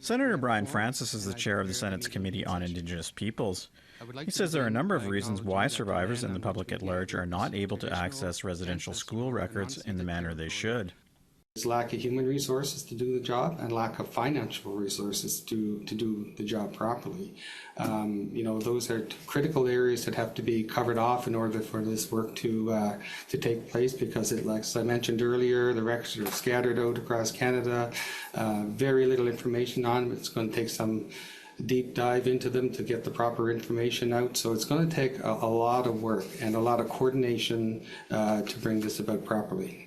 Senator Brian Francis is the chair of the Senate's Committee on Indigenous Peoples. He says there are a number of reasons why survivors and the public at large are not able to access residential school records in the manner they should. There's lack of human resources to do the job and lack of financial resources to do the job properly. Those are critical areas that have to be covered off in order for this work to take place, because as I mentioned earlier, the records are scattered out across Canada, very little information on them. It's going to take some deep dive into them to get the proper information out. So it's going to take a lot of work and a lot of coordination to bring this about properly.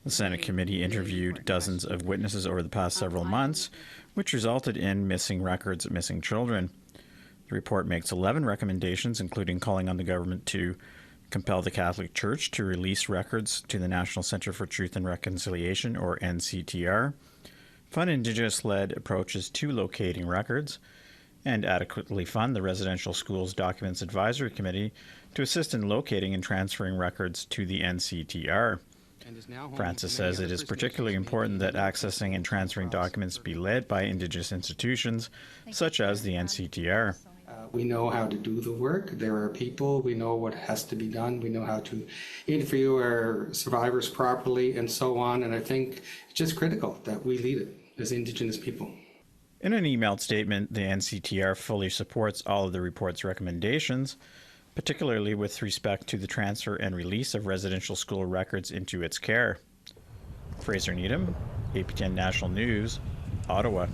The Senate committee interviewed dozens of witnesses over the past several months, which resulted in missing records, missing children. The report makes 11 recommendations, including calling on the government to compel the Catholic Church to release records to the National Centre for Truth and Reconciliation, or NCTR, fund Indigenous-led approaches to locating records, and adequately fund the Residential Schools Documents Advisory Committee to assist in locating and transferring records to the NCTR. Francis says it is particularly important that accessing and transferring documents be led by Indigenous institutions, such as the NCTR. We know how to do the work. There are people. We know what has to be done. We know how to interview our survivors properly and so on. And I think it's just critical that we lead it as Indigenous people. In an emailed statement, the NCTR fully supports all of the report's recommendations, particularly with respect to the transfer and release of residential school records into its care. Fraser Needham, APTN National News, Ottawa.